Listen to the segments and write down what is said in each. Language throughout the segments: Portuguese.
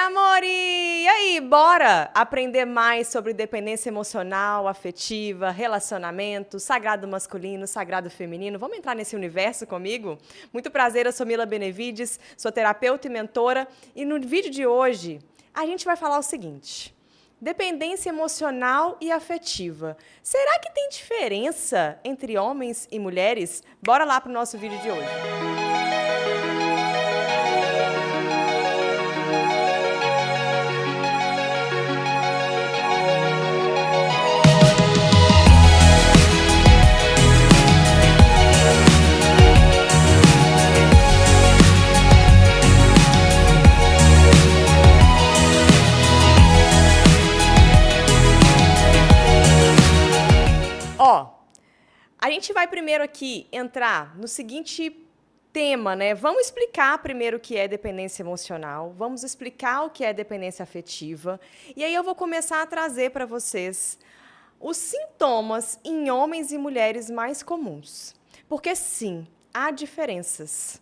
amor! E aí, bora aprender mais sobre dependência emocional, afetiva, relacionamento, sagrado masculino, sagrado feminino? Vamos entrar nesse universo comigo? Muito prazer, eu sou Mila Benevides, sou terapeuta e mentora, e no vídeo de hoje a gente vai falar o seguinte: dependência emocional e afetiva. Será que tem diferença entre homens e mulheres? Bora lá para o nosso vídeo de hoje. A gente vai primeiro aqui entrar no seguinte tema, né? Vamos explicar primeiro o que é dependência emocional, vamos explicar o que é dependência afetiva, e aí eu vou começar a trazer para vocês os sintomas em homens e mulheres mais comuns. Porque sim, há diferenças.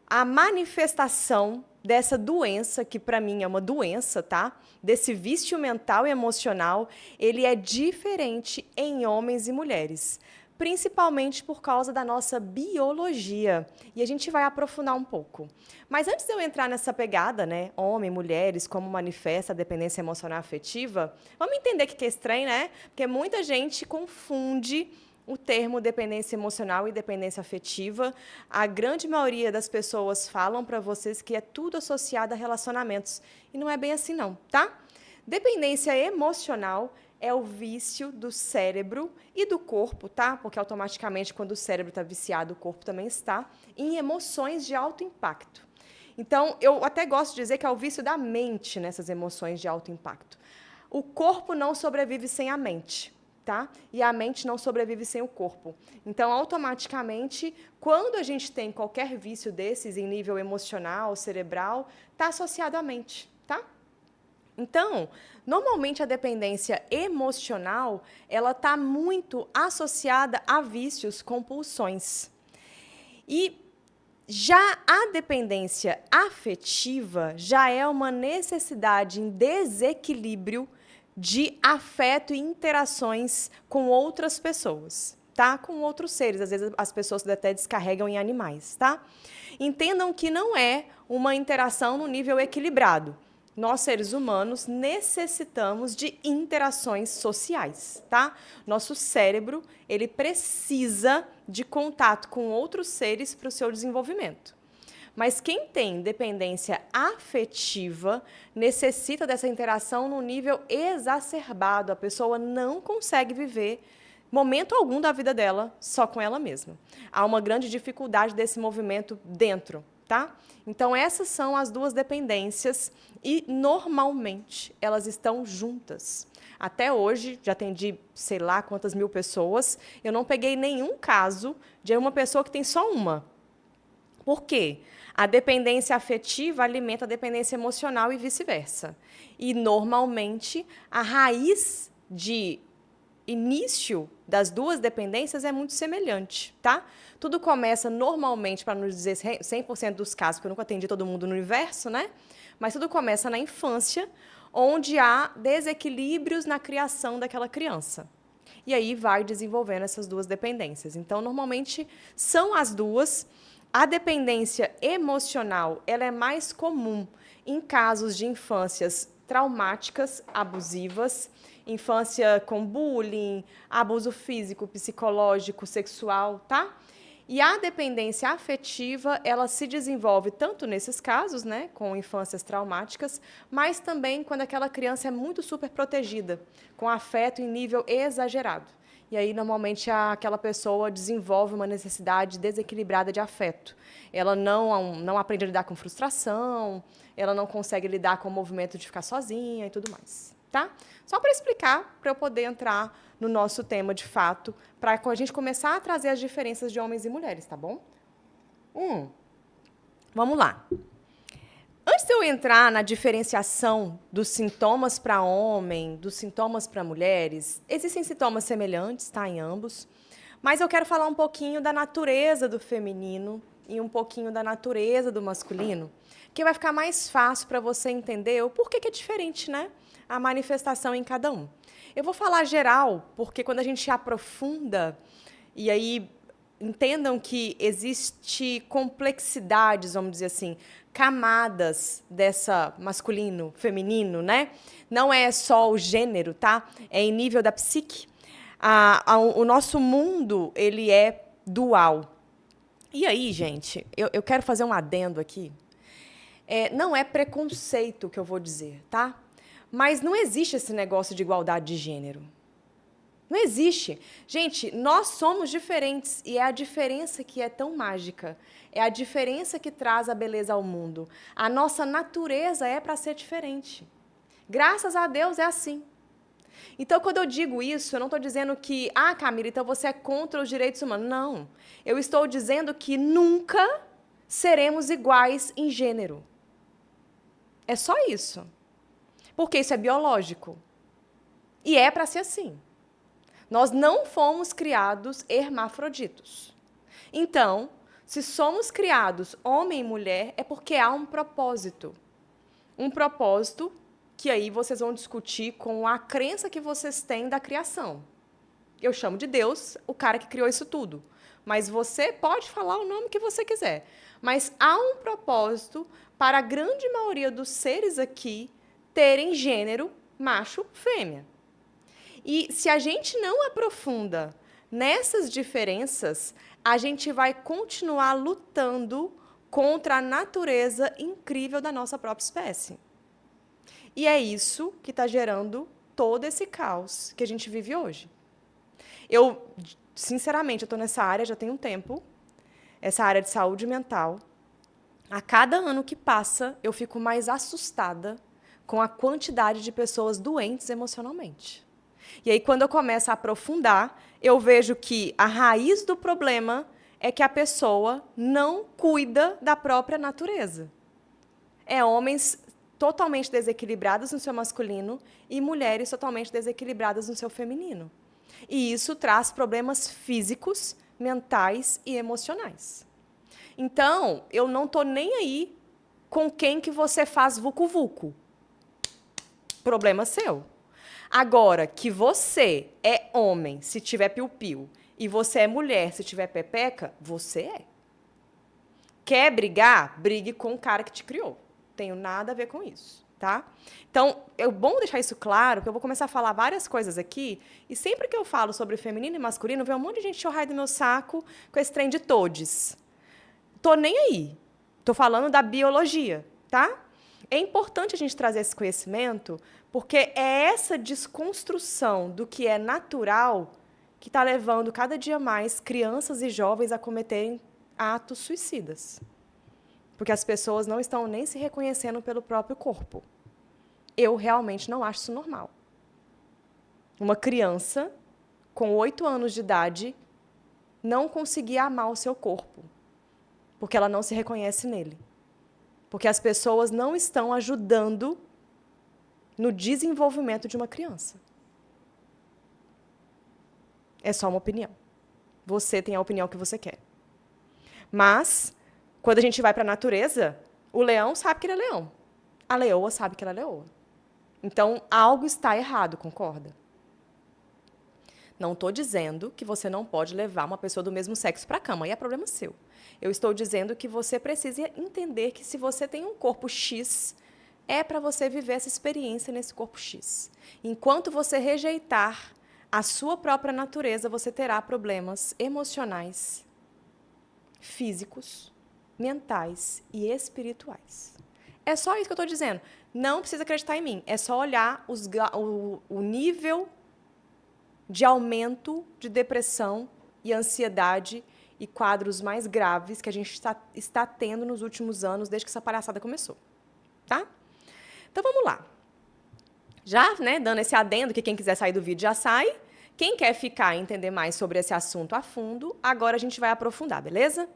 A manifestação dessa doença, que para mim é uma doença, tá? Desse vício mental e emocional, ele é diferente em homens e mulheres, principalmente por causa da nossa biologia. E a gente vai aprofundar um pouco. Mas antes de eu entrar nessa pegada, né, homem, mulheres, como manifesta a dependência emocional afetiva, vamos entender que é estranho, né? Porque muita gente confunde o termo dependência emocional e dependência afetiva. A grande maioria das pessoas falam para vocês que é tudo associado a relacionamentos. E não é bem assim não, tá? Dependência emocional é o vício do cérebro e do corpo, tá? Porque automaticamente quando o cérebro está viciado, o corpo também está, em emoções de alto impacto. Então, eu até gosto de dizer que é o vício da mente nessas emoções de alto impacto. O corpo não sobrevive sem a mente. Tá? E a mente não sobrevive sem o corpo. Então, automaticamente, quando a gente tem qualquer vício desses em nível emocional, cerebral, está associado à mente, tá? Então, normalmente a dependência emocional, ela está muito associada a vícios, compulsões. E já a dependência afetiva já é uma necessidade em desequilíbrio de afeto e interações com outras pessoas, tá? Com outros seres. Às vezes as pessoas até descarregam em animais, tá? Entendam que não é uma interação no nível equilibrado. Nós, seres humanos, necessitamos de interações sociais, tá? Nosso cérebro, ele precisa de contato com outros seres para o seu desenvolvimento. Mas quem tem dependência afetiva necessita dessa interação num nível exacerbado. A pessoa não consegue viver momento algum da vida dela só com ela mesma. Há uma grande dificuldade desse movimento dentro, tá? Então, essas são as duas dependências e, normalmente, elas estão juntas. Até hoje, já atendi sei lá quantas mil pessoas, eu não peguei nenhum caso de uma pessoa que tem só uma. Por quê? A dependência afetiva alimenta a dependência emocional e vice-versa. E, normalmente, a raiz de início das duas dependências é muito semelhante, tá? Tudo começa normalmente, para não dizer 100% dos casos, porque eu nunca atendi todo mundo no universo, né? Mas tudo começa na infância, onde há desequilíbrios na criação daquela criança. E aí vai desenvolvendo essas duas dependências. Então, normalmente, são as duas. A dependência emocional, ela é mais comum em casos de infâncias traumáticas, abusivas, infância com bullying, abuso físico, psicológico, sexual, tá? E a dependência afetiva, ela se desenvolve tanto nesses casos, né, com infâncias traumáticas, mas também quando aquela criança é muito super protegida, com afeto em nível exagerado. E aí, normalmente, aquela pessoa desenvolve uma necessidade desequilibrada de afeto. Ela não aprende a lidar com frustração, ela não consegue lidar com o movimento de ficar sozinha e tudo mais, tá? Só para explicar, para eu poder entrar no nosso tema de fato, para a gente começar a trazer as diferenças de homens e mulheres, tá bom? Vamos lá. Antes de eu entrar na diferenciação dos sintomas para homem, dos sintomas para mulheres, existem sintomas semelhantes, tá, em ambos, mas eu quero falar um pouquinho da natureza do feminino e um pouquinho da natureza do masculino, que vai ficar mais fácil para você entender o porquê que é diferente, né? A manifestação em cada um. Eu vou falar geral, porque quando a gente aprofunda, e aí entendam que existe complexidades, vamos dizer assim, camadas dessa masculino, feminino, né? Não é só o gênero, tá? É em nível da psique. O nosso mundo, ele é dual. E aí, gente, eu quero fazer um adendo aqui. Não é preconceito que eu vou dizer, tá? Mas não existe esse negócio de igualdade de gênero. Não existe. Gente, nós somos diferentes e é a diferença que é tão mágica. É a diferença que traz a beleza ao mundo. A nossa natureza é para ser diferente. Graças a Deus é assim. Então, quando eu digo isso, eu não estou dizendo que, Camila, então você é contra os direitos humanos. Não. Eu estou dizendo que nunca seremos iguais em gênero. É só isso. Porque isso é biológico. E é para ser assim. Nós não fomos criados hermafroditos. Então, se somos criados homem e mulher, é porque há um propósito. Um propósito que aí vocês vão discutir com a crença que vocês têm da criação. Eu chamo de Deus, o cara que criou isso tudo. Mas você pode falar o nome que você quiser. Mas há um propósito para a grande maioria dos seres aqui terem gênero macho-fêmea. E se a gente não aprofunda nessas diferenças, a gente vai continuar lutando contra a natureza incrível da nossa própria espécie. E é isso que está gerando todo esse caos que a gente vive hoje. Eu, sinceramente, eu estou nessa área já tem um tempo, essa área de saúde mental. A cada ano que passa, eu fico mais assustada com a quantidade de pessoas doentes emocionalmente. E aí, quando eu começo a aprofundar, eu vejo que a raiz do problema é que a pessoa não cuida da própria natureza. É homens totalmente desequilibrados no seu masculino e mulheres totalmente desequilibradas no seu feminino. E isso traz problemas físicos, mentais e emocionais. Então, eu não estou nem aí com quem que você faz vucu-vucu. Problema seu. Agora, que você é homem se tiver piu-piu e você é mulher se tiver pepeca, você é. Quer brigar? Brigue com o cara que te criou. Tenho nada a ver com isso, tá? Então, é bom deixar isso claro, porque eu vou começar a falar várias coisas aqui, e sempre que eu falo sobre feminino e masculino, vem um monte de gente chorrar do meu saco com esse trem de todes. Tô nem aí. Tô falando da biologia, tá? É importante a gente trazer esse conhecimento, porque é essa desconstrução do que é natural que está levando cada dia mais crianças e jovens a cometerem atos suicidas. Porque as pessoas não estão nem se reconhecendo pelo próprio corpo. Eu realmente não acho isso normal. Uma criança com 8 anos de idade não conseguir amar o seu corpo, porque ela não se reconhece nele. Porque as pessoas não estão ajudando no desenvolvimento de uma criança. É só uma opinião. Você tem a opinião que você quer. Mas, quando a gente vai para a natureza, o leão sabe que ele é leão. A leoa sabe que ela é leoa. Então, algo está errado, concorda? Não estou dizendo que você não pode levar uma pessoa do mesmo sexo para a cama, aí é problema seu. Eu estou dizendo que você precisa entender que se você tem um corpo X, é para você viver essa experiência nesse corpo X. Enquanto você rejeitar a sua própria natureza, você terá problemas emocionais, físicos, mentais e espirituais. É só isso que eu estou dizendo. Não precisa acreditar em mim. É só olhar o nível de aumento de depressão e ansiedade e quadros mais graves que a gente está tendo nos últimos anos, desde que essa palhaçada começou. Tá? Então, vamos lá. Já, né, dando esse adendo, que quem quiser sair do vídeo já sai. Quem quer ficar e entender mais sobre esse assunto a fundo, agora a gente vai aprofundar, beleza?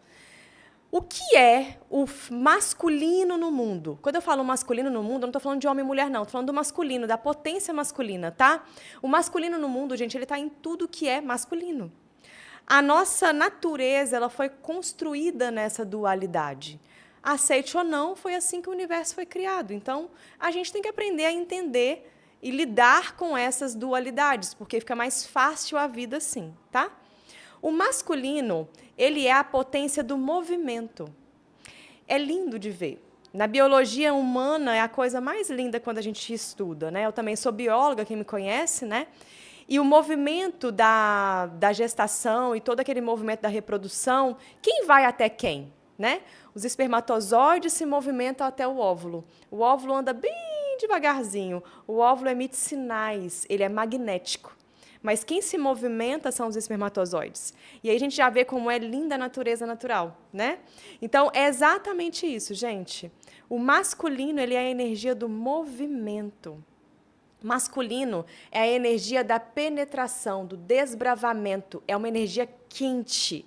O que é o masculino no mundo? Quando eu falo masculino no mundo, eu não estou falando de homem e mulher, não. Estou falando do masculino, da potência masculina, tá? O masculino no mundo, gente, ele está em tudo que é masculino. A nossa natureza, ela foi construída nessa dualidade. Aceite ou não, foi assim que o universo foi criado. Então, a gente tem que aprender a entender e lidar com essas dualidades, porque fica mais fácil a vida assim, tá? O masculino, ele é a potência do movimento. É lindo de ver. Na biologia humana é a coisa mais linda quando a gente estuda, né? Eu também sou bióloga, quem me conhece, né? E o movimento da gestação e todo aquele movimento da reprodução, quem vai até quem, né? Os espermatozoides se movimentam até o óvulo. O óvulo anda bem devagarzinho. O óvulo emite sinais, ele é magnético. Mas quem se movimenta são os espermatozoides. E aí a gente já vê como é linda a natureza natural, né? Então, é exatamente isso, gente. O masculino, ele é a energia do movimento. Masculino é a energia da penetração, do desbravamento. É uma energia quente.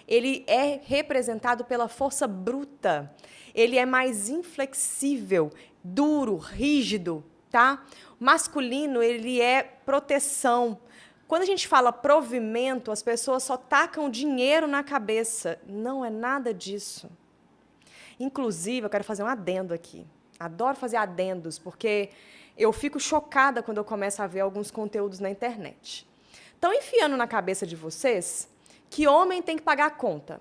Ele é representado pela força bruta. Ele é mais inflexível, duro, rígido, tá? O masculino, ele é proteção. Quando a gente fala provimento, as pessoas só tacam dinheiro na cabeça. Não é nada disso. Inclusive, eu quero fazer um adendo aqui. Adoro fazer adendos, porque eu fico chocada quando eu começo a ver alguns conteúdos na internet. Estão enfiando na cabeça de vocês que homem tem que pagar a conta.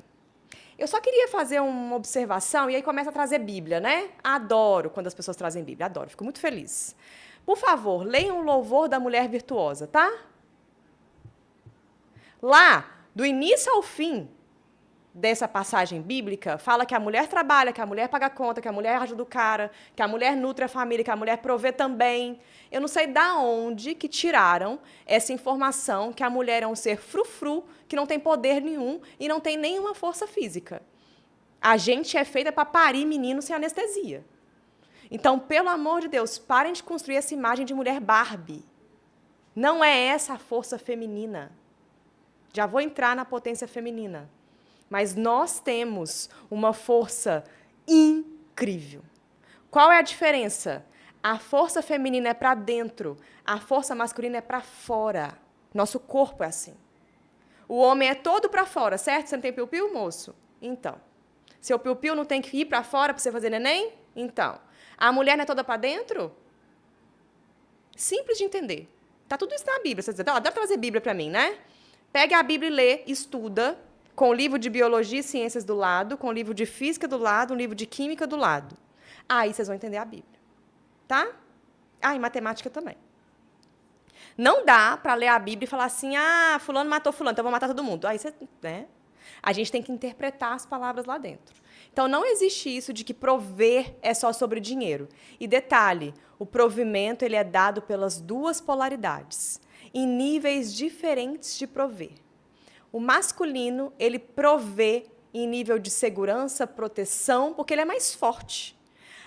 Eu só queria fazer uma observação e aí começa a trazer Bíblia, né? Adoro quando as pessoas trazem Bíblia, adoro, fico muito feliz. Por favor, leiam o louvor da mulher virtuosa, tá? Lá, do início ao fim dessa passagem bíblica, fala que a mulher trabalha, que a mulher paga a conta, que a mulher ajuda o cara, que a mulher nutre a família, que a mulher provê também. Eu não sei da onde que tiraram essa informação que a mulher é um ser frufru, que não tem poder nenhum e não tem nenhuma força física. A gente é feita para parir menino sem anestesia. Então, pelo amor de Deus, parem de construir essa imagem de mulher Barbie. Não é essa a força feminina. Já vou entrar na potência feminina. Mas nós temos uma força incrível. Qual é a diferença? A força feminina é para dentro, a força masculina é para fora. Nosso corpo é assim. O homem é todo para fora, certo? Você não tem piu-piu, moço? Então. Seu piu-piu não tem que ir para fora para você fazer neném? Então. A mulher não é toda para dentro? Simples de entender. Tá tudo isso na Bíblia. Você diz, adora trazer Bíblia para mim, né? Pega a Bíblia e lê, estuda, com o livro de Biologia e Ciências do lado, com o livro de Física do lado, um livro de Química do lado. Aí vocês vão entender a Bíblia. Tá? Ah, e matemática também. Não dá para ler a Bíblia e falar assim, fulano matou fulano, então eu vou matar todo mundo. Aí você, né? A gente tem que interpretar as palavras lá dentro. Então, não existe isso de que prover é só sobre dinheiro. E detalhe, o provimento ele é dado pelas duas polaridades, em níveis diferentes de prover. O masculino, ele provê em nível de segurança, proteção, porque ele é mais forte.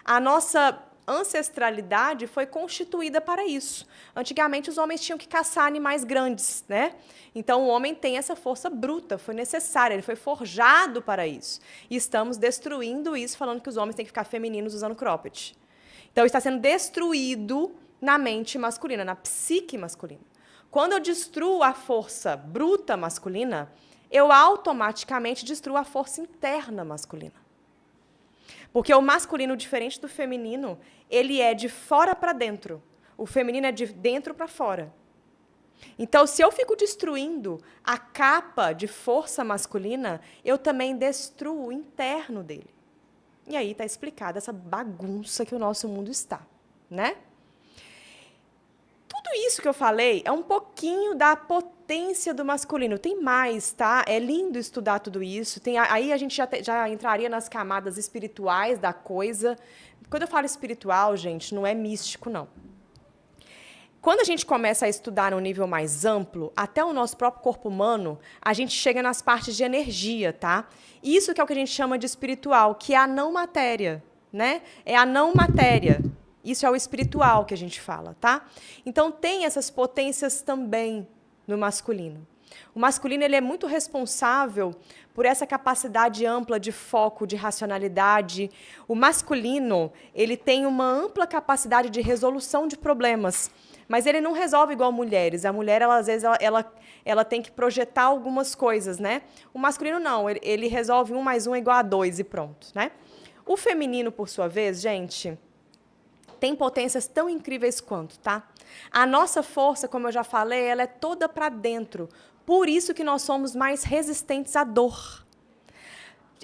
A nossa ancestralidade foi constituída para isso. Antigamente, os homens tinham que caçar animais grandes, né? Então, o homem tem essa força bruta, foi necessária, ele foi forjado para isso. E estamos destruindo isso, falando que os homens têm que ficar femininos usando cropped. Então, está sendo destruído na mente masculina, na psique masculina. Quando eu destruo a força bruta masculina, eu automaticamente destruo a força interna masculina. Porque o masculino, diferente do feminino, ele é de fora para dentro. O feminino é de dentro para fora. Então, se eu fico destruindo a capa de força masculina, eu também destruo o interno dele. E aí está explicada essa bagunça que o nosso mundo está, né? Tudo isso que eu falei é um pouquinho da potência do masculino. Tem mais, tá? É lindo estudar tudo isso. Aí a gente já entraria nas camadas espirituais da coisa. Quando eu falo espiritual, gente, não é místico, não. Quando a gente começa a estudar num nível mais amplo, até o nosso próprio corpo humano, a gente chega nas partes de energia, tá? Isso que é o que a gente chama de espiritual, que é a não matéria, né? É a não matéria. Isso é o espiritual que a gente fala, tá? Então, tem essas potências também no masculino. O masculino ele é muito responsável por essa capacidade ampla de foco, de racionalidade. O masculino ele tem uma ampla capacidade de resolução de problemas, mas ele não resolve igual mulheres. A mulher, às vezes, ela tem que projetar algumas coisas, né? O masculino não, ele resolve 1 mais 1 é igual a 2 e pronto, né? O feminino, por sua vez, gente, tem potências tão incríveis quanto, tá? A nossa força, como eu já falei, ela é toda para dentro. Por isso que nós somos mais resistentes à dor.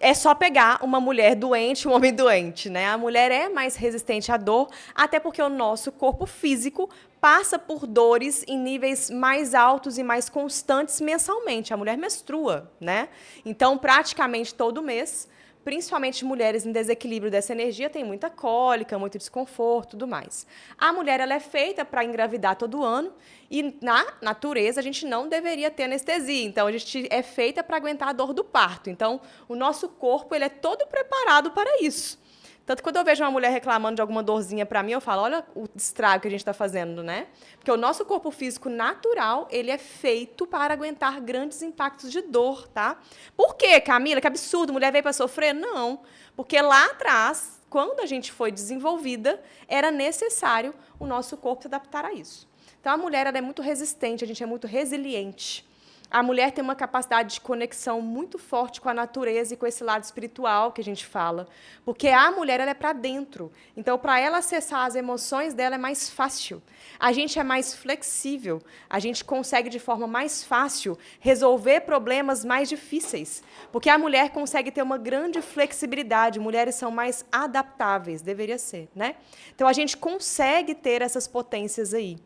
É só pegar uma mulher doente e um homem doente, né? A mulher é mais resistente à dor, até porque o nosso corpo físico passa por dores em níveis mais altos e mais constantes mensalmente. A mulher menstrua, né? Então, praticamente todo mês, principalmente mulheres em desequilíbrio dessa energia, tem muita cólica, muito desconforto, tudo mais. A mulher ela é feita para engravidar todo ano e na natureza a gente não deveria ter anestesia. Então a gente é feita para aguentar a dor do parto. Então o nosso corpo ele é todo preparado para isso. Tanto que quando eu vejo uma mulher reclamando de alguma dorzinha para mim, eu falo, olha o estrago que a gente está fazendo, né? Porque o nosso corpo físico natural, ele é feito para aguentar grandes impactos de dor, tá? Por quê, Camila? Que absurdo, mulher veio para sofrer? Não, porque lá atrás, quando a gente foi desenvolvida, era necessário o nosso corpo se adaptar a isso. Então, a mulher ela é muito resistente, a gente é muito resiliente. A mulher tem uma capacidade de conexão muito forte com a natureza e com esse lado espiritual que a gente fala. Porque a mulher ela é para dentro. Então, para ela acessar as emoções dela é mais fácil. A gente é mais flexível. A gente consegue, de forma mais fácil, resolver problemas mais difíceis. Porque a mulher consegue ter uma grande flexibilidade. Mulheres são mais adaptáveis, deveria ser, né? Então, a gente consegue ter essas potências aí.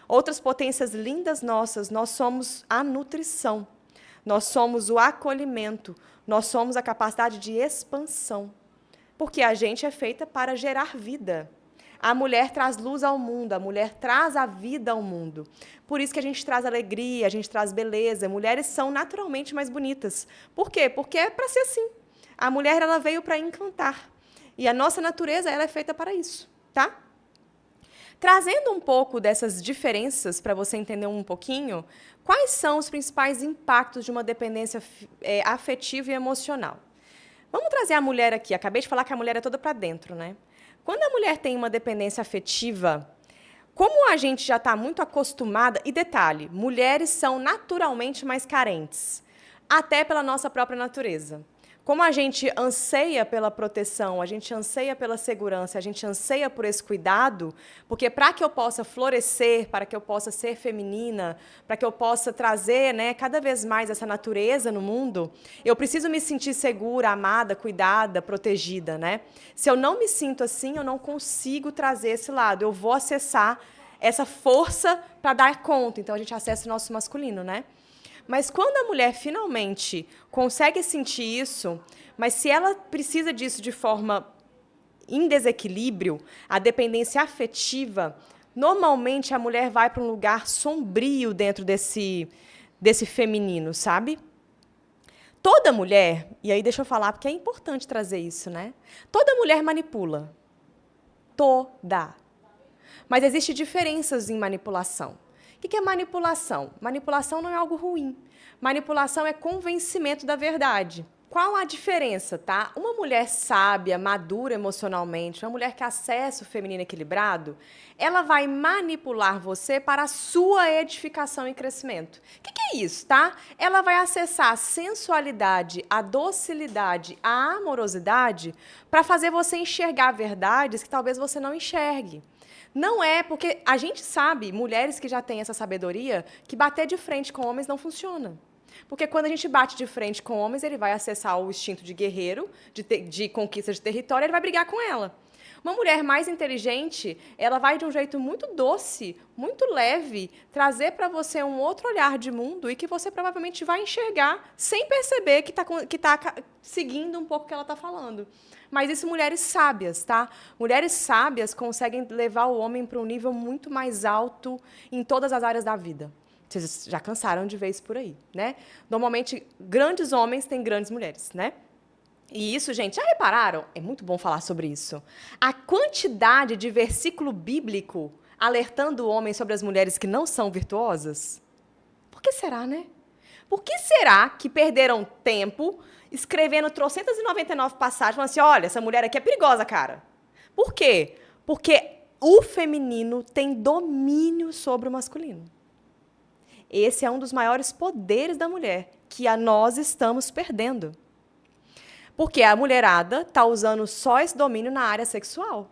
Outras potências lindas nossas, nós somos a nutrição, nós somos o acolhimento, nós somos a capacidade de expansão, porque a gente é feita para gerar vida. A mulher traz luz ao mundo, a mulher traz a vida ao mundo. Por isso que a gente traz alegria, a gente traz beleza. Mulheres são naturalmente mais bonitas. Por quê? Porque é para ser assim. A mulher ela veio para encantar. E a nossa natureza ela é feita para isso, tá? Trazendo um pouco dessas diferenças para você entender um pouquinho, quais são os principais impactos de uma dependência afetiva e emocional? Vamos trazer a mulher aqui. Acabei de falar que a mulher é toda para dentro, né? Quando a mulher tem uma dependência afetiva, como a gente já está muito acostumada, e detalhe, mulheres são naturalmente mais carentes, até pela nossa própria natureza. Como a gente anseia pela proteção, a gente anseia pela segurança, a gente anseia por esse cuidado, porque para que eu possa florescer, para que eu possa ser feminina, para que eu possa trazer, né, cada vez mais essa natureza no mundo, eu preciso me sentir segura, amada, cuidada, protegida, né? Se eu não me sinto assim, eu não consigo trazer esse lado. Eu vou acessar essa força para dar conta. Então a gente acessa o nosso masculino, né? Mas quando a mulher finalmente consegue sentir isso, mas se ela precisa disso de forma em desequilíbrio, a dependência afetiva, normalmente a mulher vai para um lugar sombrio dentro desse feminino, sabe? Toda mulher, e aí deixa eu falar porque é importante trazer isso, né? Toda mulher manipula. Toda. Mas existem diferenças em manipulação. O que é manipulação? Manipulação não é algo ruim. Manipulação é convencimento da verdade. Qual a diferença, tá? Uma mulher sábia, madura emocionalmente, uma mulher que acessa o feminino equilibrado, ela vai manipular você para a sua edificação e crescimento. O que é isso, tá? Ela vai acessar a sensualidade, a docilidade, a amorosidade para fazer você enxergar verdades que talvez você não enxergue. Não é, porque a gente sabe, mulheres que já têm essa sabedoria, que bater de frente com homens não funciona. Porque quando a gente bate de frente com homens, ele vai acessar o instinto de guerreiro, de conquista de território, ele vai brigar com ela. Uma mulher mais inteligente, ela vai de um jeito muito doce, muito leve, trazer para você um outro olhar de mundo e que você provavelmente vai enxergar sem perceber que tá seguindo um pouco o que ela está falando. Mas isso mulheres sábias, tá? Mulheres sábias conseguem levar o homem para um nível muito mais alto em todas as áreas da vida. Vocês já cansaram de ver isso por aí, né? Normalmente, grandes homens têm grandes mulheres, né? E isso, gente, já repararam? É muito bom falar sobre isso. A quantidade de versículo bíblico alertando o homem sobre as mulheres que não são virtuosas? Por que será, né? Por que será que perderam tempo escrevendo 399 passagens, falando assim, olha, essa mulher aqui é perigosa, cara? Por quê? Porque o feminino tem domínio sobre o masculino. Esse é um dos maiores poderes da mulher, que nós estamos perdendo. Porque a mulherada está usando só esse domínio na área sexual.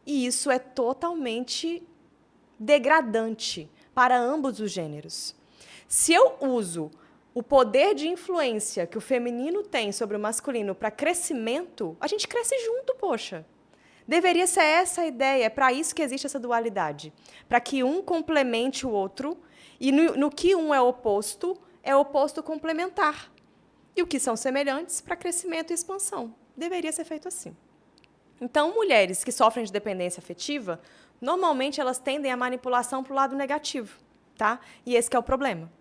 E isso é totalmente degradante para ambos os gêneros. Se eu uso o poder de influência que o feminino tem sobre o masculino para crescimento, a gente cresce junto, poxa. Deveria ser essa a ideia, é para isso que existe essa dualidade. Para que um complemente o outro, e no que um é oposto complementar. E o que são semelhantes para crescimento e expansão. Deveria ser feito assim. Então, mulheres que sofrem de dependência afetiva, normalmente elas tendem a manipulação para o lado negativo, tá? E esse que é o problema.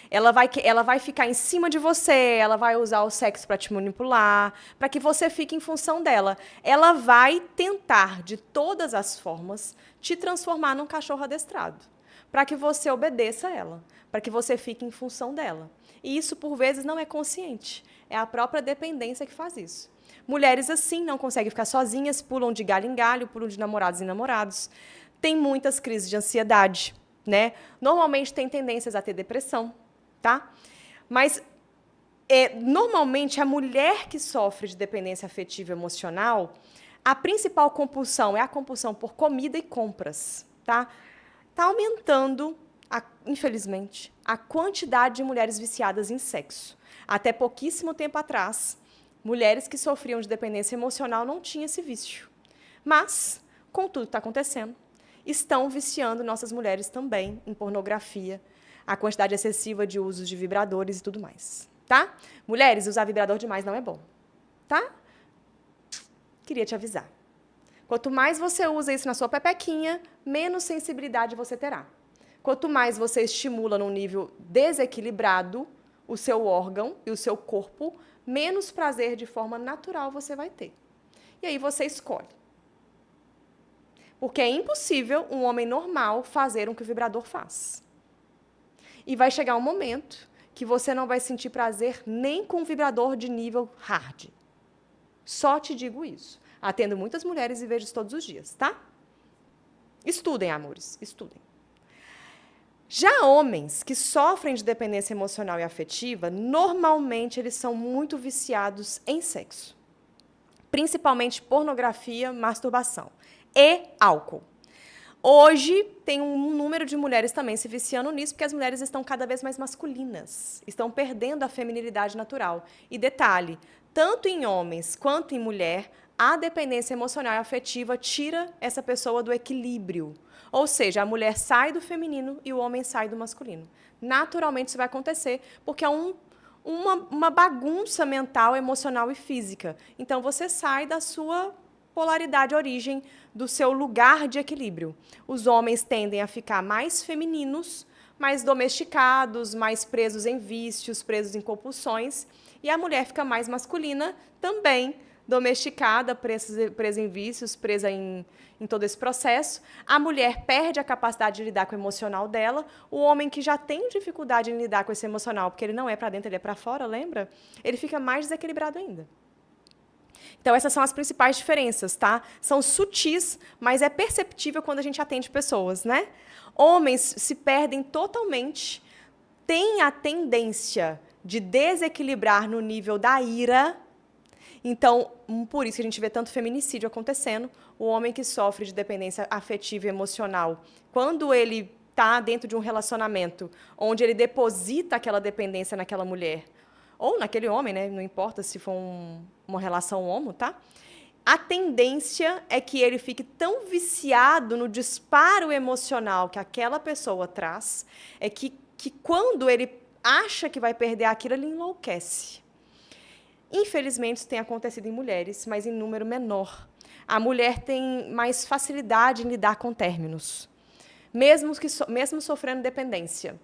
Ela vai ficar em cima de você, ela vai usar o sexo para te manipular, para que você fique em função dela. Ela vai tentar, de todas as formas, te transformar num cachorro adestrado, para que você obedeça a ela, para que você fique em função dela. E isso, por vezes, não é consciente. É a própria dependência que faz isso. Mulheres assim não conseguem ficar sozinhas, pulam de galho em galho, pulam de namorados em namorados. Tem muitas crises de ansiedade, né? Normalmente tem tendências a ter depressão, tá? Mas, normalmente, a mulher que sofre de dependência afetiva e emocional, a principal compulsão é a compulsão por comida e compras, tá? Está aumentando, infelizmente, a quantidade de mulheres viciadas em sexo. Até pouquíssimo tempo atrás, mulheres que sofriam de dependência emocional não tinham esse vício. Mas, com tudo que está acontecendo, estão viciando nossas mulheres também em pornografia, a quantidade excessiva de usos de vibradores e tudo mais. Tá? Mulheres, usar vibrador demais não é bom. Tá? Queria te avisar. Quanto mais você usa isso na sua pepequinha, menos sensibilidade você terá. Quanto mais você estimula num nível desequilibrado o seu órgão e o seu corpo, menos prazer de forma natural você vai ter. E aí você escolhe. Porque é impossível um homem normal fazer o que o vibrador faz. E vai chegar um momento que você não vai sentir prazer nem com um vibrador de nível hard. Só te digo isso. Atendo muitas mulheres e vejo isso todos os dias, tá? Estudem, amores, estudem. Já homens que sofrem de dependência emocional e afetiva, normalmente eles são muito viciados em sexo. Principalmente pornografia, masturbação e álcool. Hoje tem um número de mulheres também se viciando nisso, porque as mulheres estão cada vez mais masculinas, estão perdendo a feminilidade natural. E detalhe, tanto em homens quanto em mulher, a dependência emocional e afetiva tira essa pessoa do equilíbrio. Ou seja, a mulher sai do feminino e o homem sai do masculino. Naturalmente isso vai acontecer, porque é uma bagunça mental, emocional e física. Então você sai da sua polaridade origem, do seu lugar de equilíbrio. Os homens tendem a ficar mais femininos, mais domesticados, mais presos em vícios, presos em compulsões, e a mulher fica mais masculina, também domesticada, presa em vícios, presa em todo esse processo. A mulher perde a capacidade de lidar com o emocional dela. O homem que já tem dificuldade em lidar com esse emocional, porque ele não é para dentro, ele é para fora, lembra? Ele fica mais desequilibrado ainda. Então, essas são as principais diferenças, tá? São sutis, mas é perceptível quando a gente atende pessoas, né? Homens se perdem totalmente, têm a tendência de desequilibrar no nível da ira. Então, por isso que a gente vê tanto feminicídio acontecendo. O homem que sofre de dependência afetiva e emocional, quando ele está dentro de um relacionamento onde ele deposita aquela dependência naquela mulher, ou naquele homem, né? Não importa se for uma relação homo, tá? A tendência é que ele fique tão viciado no disparo emocional que aquela pessoa traz, é que quando ele acha que vai perder aquilo, ele enlouquece. Infelizmente, isso tem acontecido em mulheres, mas em número menor. A mulher tem mais facilidade em lidar com términos, mesmo sofrendo dependência.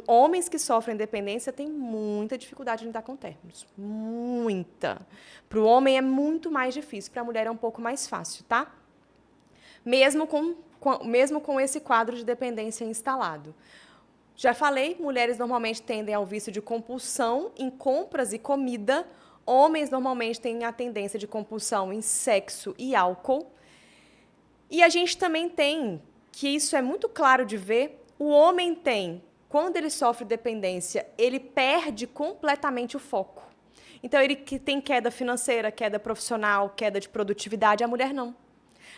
Homens que sofrem dependência têm muita dificuldade em lidar com términos. Muita. Para o homem é muito mais difícil, para a mulher é um pouco mais fácil, tá? Mesmo com esse quadro de dependência instalado. Já falei, mulheres normalmente tendem ao vício de compulsão em compras e comida. Homens normalmente têm a tendência de compulsão em sexo e álcool. E a gente também tem, que isso é muito claro de ver, o homem tem, quando ele sofre dependência, ele perde completamente o foco. Então, ele que tem queda financeira, queda profissional, queda de produtividade, a mulher não.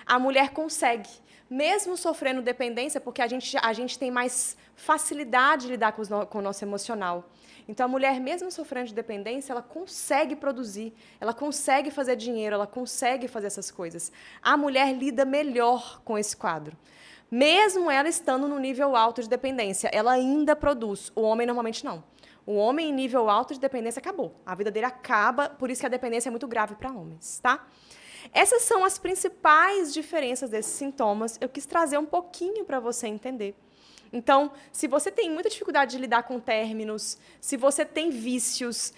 A mulher consegue, mesmo sofrendo dependência, porque a gente tem mais facilidade de lidar com o nosso emocional. Então, a mulher, mesmo sofrendo de dependência, ela consegue produzir, ela consegue fazer dinheiro, ela consegue fazer essas coisas. A mulher lida melhor com esse quadro. Mesmo ela estando no nível alto de dependência, ela ainda produz. O homem, normalmente, não. O homem em nível alto de dependência acabou. A vida dele acaba, por isso que a dependência é muito grave para homens, tá? Essas são as principais diferenças desses sintomas. Eu quis trazer um pouquinho para você entender. Então, se você tem muita dificuldade de lidar com términos, se você tem vícios,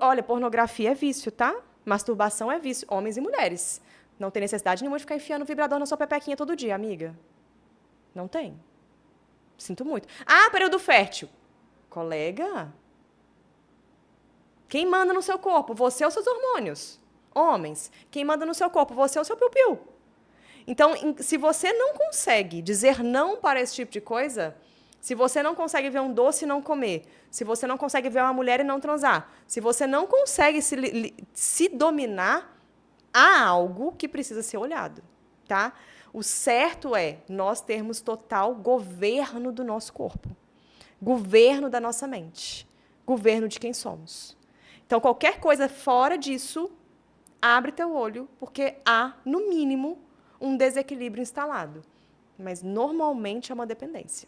olha, pornografia é vício, tá? Masturbação é vício, homens e mulheres. Não tem necessidade nenhuma de ficar enfiando o vibrador na sua pepequinha todo dia, amiga. Não tem. Sinto muito. Ah, período fértil. Colega, quem manda no seu corpo? Você ou seus hormônios? Homens, quem manda no seu corpo? Você ou seu piu-piu? Então, se você não consegue dizer não para esse tipo de coisa, se você não consegue ver um doce e não comer, se você não consegue ver uma mulher e não transar, se você não consegue se dominar, há algo que precisa ser olhado, tá? O certo é nós termos total governo do nosso corpo, governo da nossa mente, governo de quem somos. Então, qualquer coisa fora disso, abre teu olho, porque há, no mínimo, um desequilíbrio instalado. Mas, normalmente, é uma dependência.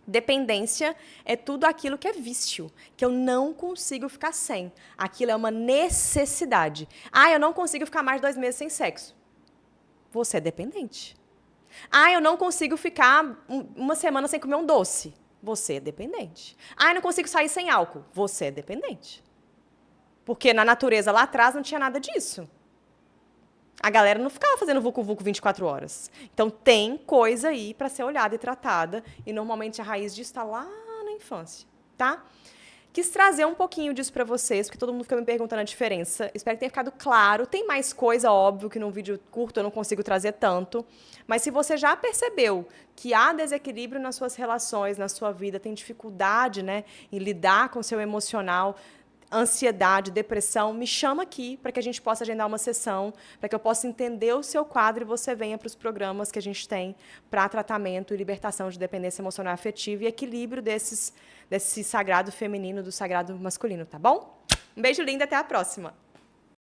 Dependência é tudo aquilo que é vício, que eu não consigo ficar sem. Aquilo é uma necessidade. Ah, eu não consigo ficar mais de 2 meses sem sexo. Você é dependente. Ah, eu não consigo ficar uma semana sem comer um doce. Você é dependente. Ah, eu não consigo sair sem álcool. Você é dependente. Porque na natureza lá atrás não tinha nada disso. A galera não ficava fazendo vucu-vucu 24 horas. Então, tem coisa aí para ser olhada e tratada. E, normalmente, a raiz disso está lá na infância, tá? Quis trazer um pouquinho disso para vocês, porque todo mundo fica me perguntando a diferença. Espero que tenha ficado claro. Tem mais coisa, óbvio, que num vídeo curto eu não consigo trazer tanto. Mas se você já percebeu que há desequilíbrio nas suas relações, na sua vida, tem dificuldade, né, em lidar com o seu emocional, ansiedade, depressão, me chama aqui para que a gente possa agendar uma sessão, para que eu possa entender o seu quadro e você venha para os programas que a gente tem para tratamento e libertação de dependência emocional e afetiva e equilíbrio desse sagrado feminino do sagrado masculino, tá bom? Um beijo lindo e até a próxima!